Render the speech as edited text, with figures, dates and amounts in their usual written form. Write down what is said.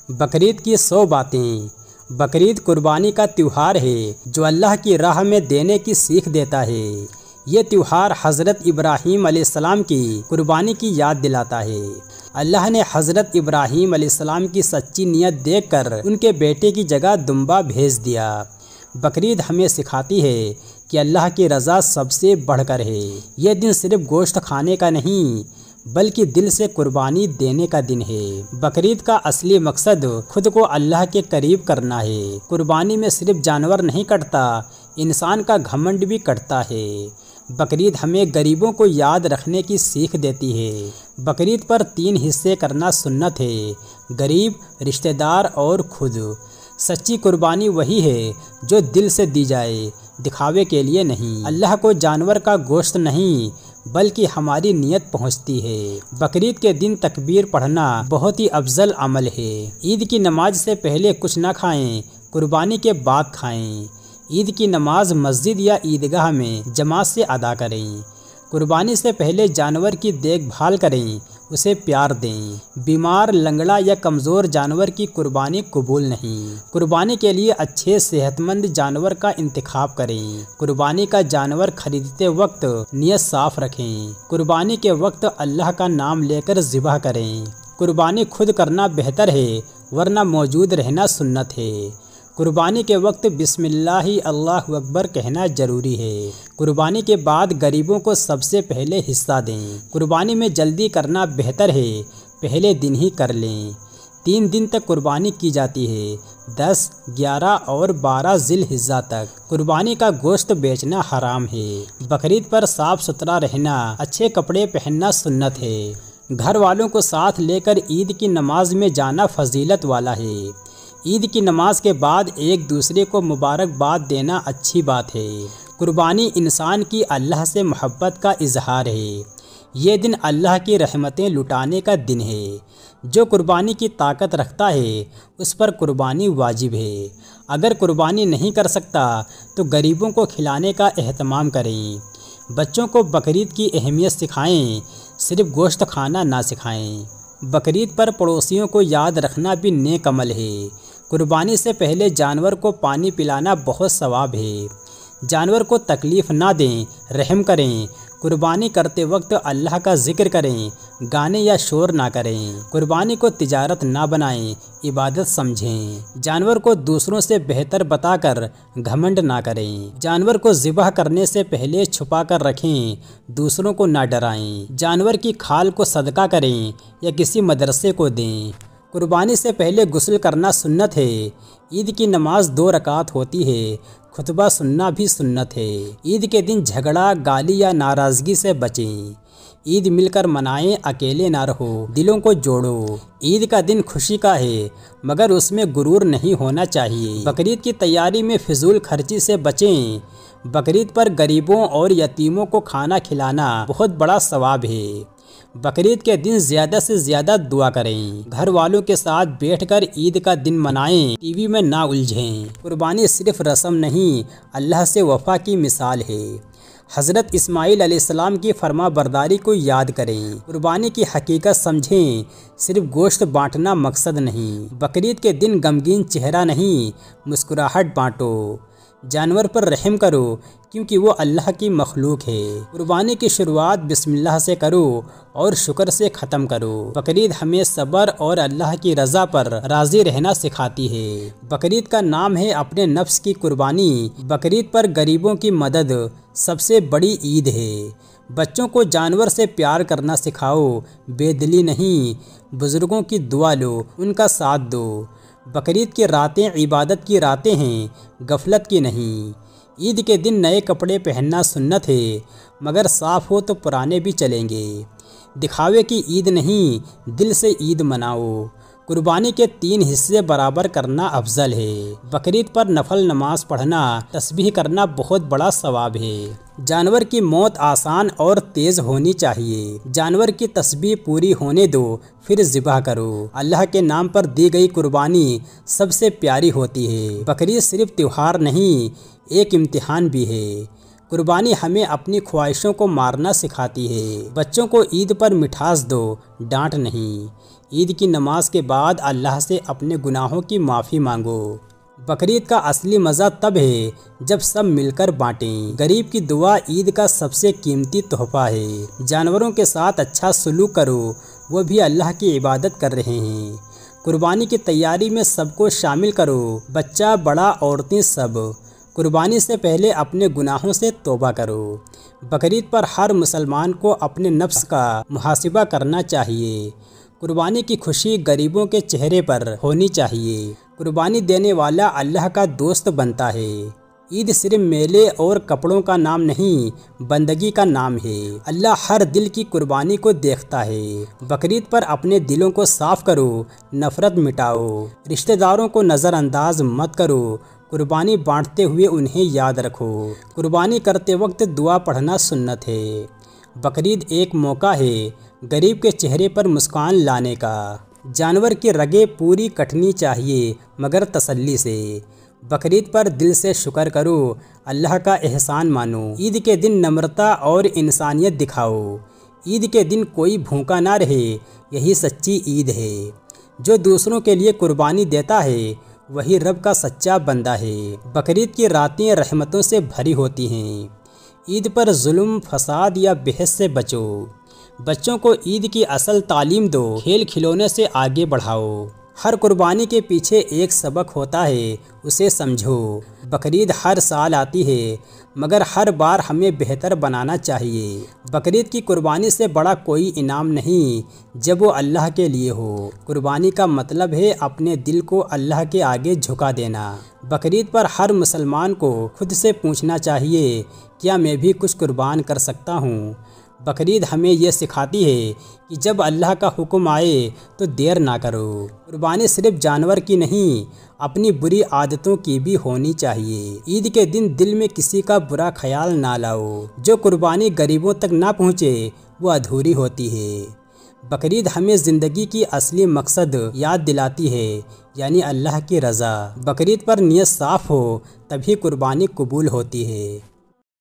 बकरीद की 100 बातें। बकरीद कुर्बानी का त्यौहार है जो अल्लाह की राह में देने की सीख देता है। ये त्यौहार हज़रत इब्राहीम अलैहिस्सलाम की कुर्बानी की याद दिलाता है। अल्लाह ने हज़रत इब्राहीम अलैहिस्सलाम की सच्ची नीयत देखकर उनके बेटे की जगह दुम्बा भेज दिया। बकरीद हमें सिखाती है कि अल्लाह की रज़ा सबसे बढ़कर है। ये दिन सिर्फ गोश्त खाने का नहीं बल्कि दिल से कुर्बानी देने का दिन है। बकरीद का असली मकसद खुद को अल्लाह के करीब करना है। कुर्बानी में सिर्फ जानवर नहीं कटता, इंसान का घमंड भी कटता है। बकरीद हमें गरीबों को याद रखने की सीख देती है। बकरीद पर 3 हिस्से करना सुन्नत है: गरीब, रिश्तेदार और खुद। सच्ची कुर्बानी वही है जो दिल से दी जाए, दिखावे के लिए नहीं। अल्लाह को जानवर का गोश्त नहीं बल्कि हमारी नीयत पहुंचती है। बकरीद के दिन तकबीर पढ़ना बहुत ही अफजल अमल है। ईद की नमाज से पहले कुछ न खाएं, कुर्बानी के बाद खाएं। ईद की नमाज मस्जिद या ईदगाह में जमात से अदा करें। कुर्बानी से पहले जानवर की देखभाल करें, उसे प्यार दें। बीमार, लंगड़ा या कमज़ोर जानवर की कुर्बानी कबूल नहीं। कुर्बानी के लिए अच्छे सेहतमंद जानवर का इंतखाब करें। कुर्बानी का जानवर खरीदते वक्त नियत साफ रखें। कुर्बानी के वक्त अल्लाह का नाम लेकर ज़िबह करें। कुर्बानी खुद करना बेहतर है वरना मौजूद रहना सुन्नत है। कुर्बानी के वक्त बिस्मिल्लाहि अल्लाहु अकबर कहना ज़रूरी है। कुर्बानी के बाद गरीबों को सबसे पहले हिस्सा दें। कुर्बानी में जल्दी करना बेहतर है, पहले दिन ही कर लें। 3 दिन तक कुर्बानी की जाती है, 10, 11 और 12 ज़िलहिज्जा तक। कुर्बानी का गोश्त बेचना हराम है। बकरीद पर साफ़ सुथरा रहना, अच्छे कपड़े पहनना सुन्नत है। घर वालों को साथ लेकर ईद की नमाज में जाना फजीलत वाला है। ईद की नमाज के बाद एक दूसरे को मुबारकबाद देना अच्छी बात है। कुर्बानी इंसान की अल्लाह से मोहब्बत का इजहार है। ये दिन अल्लाह की रहमतें लुटाने का दिन है। जो कुर्बानी की ताकत रखता है उस पर कुर्बानी वाजिब है। अगर कुर्बानी नहीं कर सकता तो गरीबों को खिलाने का एहतमाम करें। बच्चों को बकरीद की अहमियत सिखाएं, सिर्फ गोश्त खाना ना सिखाएं। बकरीद पर पड़ोसियों को याद रखना भी नेक अमल है। कुर्बानी से पहले जानवर को पानी पिलाना बहुत सवाब है। जानवर को तकलीफ़ ना दें, रहम करें। कुर्बानी करते वक्त अल्लाह का जिक्र करें, गाने या शोर ना करें। कुर्बानी को तिजारत ना बनाएं, इबादत समझें। जानवर को दूसरों से बेहतर बताकर घमंड ना करें। जानवर को ज़िबह करने से पहले छुपा कर रखें, दूसरों को ना डराएं। जानवर की खाल को सदका करें या किसी मदरसे को दें। कुर्बानी से पहले गुस्ल करना सुन्नत है। ईद की नमाज 2 रकात होती है, खुतबा सुनना भी सुन्नत है। ईद के दिन झगड़ा, गाली या नाराज़गी से बचें। ईद मिलकर मनाएं, अकेले ना रहो, दिलों को जोड़ो। ईद का दिन खुशी का है मगर उसमें गुरूर नहीं होना चाहिए। बकरीद की तैयारी में फिजूल खर्ची से बचें। बकरीद पर गरीबों और यतीमों को खाना खिलाना बहुत बड़ा सवाब है। बकरीद के दिन ज़्यादा से ज़्यादा दुआ करें। घर वालों के साथ बैठकर ईद का दिन मनाएं, टीवी में ना उलझें। कुर्बानी सिर्फ रस्म नहीं, अल्लाह से वफ़ा की मिसाल है। हज़रत इस्माईल अलैहिस्सलाम की फरमा बरदारी को याद करें। कुर्बानी की हकीकत समझें, सिर्फ गोश्त बांटना मकसद नहीं। बकरीद के दिन गमगीन चेहरा नहीं, मुस्कुराहट बांटो। जानवर पर रहम करो क्योंकि वो अल्लाह की मखलूक है। कुर्बानी की शुरुआत बिस्मिल्लाह से करो और शुक्र से ख़त्म करो। बकरीद हमें सब्र और अल्लाह की रज़ा पर राज़ी रहना सिखाती है। बकरीद का नाम है अपने नफ्स की कुर्बानी। बकरीद पर गरीबों की मदद सबसे बड़ी ईद है। बच्चों को जानवर से प्यार करना सिखाओ, बेदिली नहीं। बुज़ुर्गों की दुआ लो, उनका साथ दो। बकरीद की रातें इबादत की रातें हैं, गफलत की नहीं। ईद के दिन नए कपड़े पहनना सुन्नत है मगर साफ़ हो तो पुराने भी चलेंगे। दिखावे की ईद नहीं, दिल से ईद मनाओ। कुर्बानी के 3 हिस्से बराबर करना अफजल है। बकरीद पर नफल नमाज पढ़ना, तस्बीह करना बहुत बड़ा सवाब है। जानवर की मौत आसान और तेज़ होनी चाहिए। जानवर की तस्बीह पूरी होने दो फिर ज़िबह करो। अल्लाह के नाम पर दी गई कुर्बानी सबसे प्यारी होती है। बकरीद सिर्फ त्यौहार नहीं, एक इम्तिहान भी है। कुर्बानी हमें अपनी ख्वाहिशों को मारना सिखाती है। बच्चों को ईद पर मिठास दो, डांट नहीं। عید کی نماز کے بعد اللہ سے اپنے گناہوں کی معافی مانگو۔ بقرعید کا اصلی مزہ تب ہے جب سب مل کر بانٹیں۔ غریب کی دعا عید کا سب سے قیمتی تحفہ ہے۔ جانوروں کے ساتھ اچھا سلوک کرو، وہ بھی اللہ کی عبادت کر رہے ہیں۔ قربانی کی تیاری میں سب کو شامل کرو، بچہ بڑا عورتیں سب۔ قربانی سے پہلے اپنے گناہوں سے توبہ کرو۔ بقرعید پر ہر مسلمان کو اپنے نفس کا محاسبہ کرنا چاہیے۔ قربانی کی خوشی غریبوں کے چہرے پر ہونی چاہیے۔ قربانی دینے والا اللہ کا دوست بنتا ہے۔ عید صرف میلے اور کپڑوں کا نام نہیں، بندگی کا نام ہے۔ اللہ ہر دل کی قربانی کو دیکھتا ہے۔ بقرعید پر اپنے دلوں کو صاف کرو، نفرت مٹاؤ، رشتہ داروں کو نظر انداز مت کرو۔ قربانی بانٹتے ہوئے انہیں یاد رکھو۔ قربانی کرتے وقت دعا پڑھنا سنت ہے۔ بقرعید ایک موقع ہے غریب کے چہرے پر مسکان لانے کا۔ جانور کی رگیں پوری کٹنی چاہیے مگر تسلی سے۔ بقرعید پر دل سے شکر کرو، اللہ کا احسان مانو۔ عید کے دن نمرتا اور انسانیت دکھاؤ۔ عید کے دن کوئی بھوکا نہ رہے، یہی سچی عید ہے۔ جو دوسروں کے لیے قربانی دیتا ہے وہی رب کا سچا بندہ ہے۔ بقرعید کی راتیں رحمتوں سے بھری ہوتی ہیں۔ عید پر ظلم، فساد یا بحث سے بچو۔ بچوں کو عید کی اصل تعلیم دو، کھیل کھلونے سے آگے بڑھاؤ۔ ہر قربانی کے پیچھے ایک سبق ہوتا ہے، اسے سمجھو۔ بقرعید ہر سال آتی ہے مگر ہر بار ہمیں بہتر بنانا چاہیے۔ بقرعید کی قربانی سے بڑا کوئی انعام نہیں جب وہ اللہ کے لیے ہو۔ قربانی کا مطلب ہے اپنے دل کو اللہ کے آگے جھکا دینا۔ بقرعید پر ہر مسلمان کو خود سے پوچھنا چاہیے، کیا میں بھی کچھ قربان کر سکتا ہوں؟ بقرعید ہمیں یہ سکھاتی ہے کہ جب اللہ کا حکم آئے تو دیر نہ کرو۔ قربانی صرف جانور کی نہیں، اپنی بری عادتوں کی بھی ہونی چاہیے۔ عید کے دن دل میں کسی کا برا خیال نہ لاؤ۔ جو قربانی غریبوں تک نہ پہنچے وہ ادھوری ہوتی ہے۔ بقرعید ہمیں زندگی کی اصلی مقصد یاد دلاتی ہے، یعنی اللہ کی رضا۔ بقرعید پر نیت صاف ہو تبھی قربانی قبول ہوتی ہے۔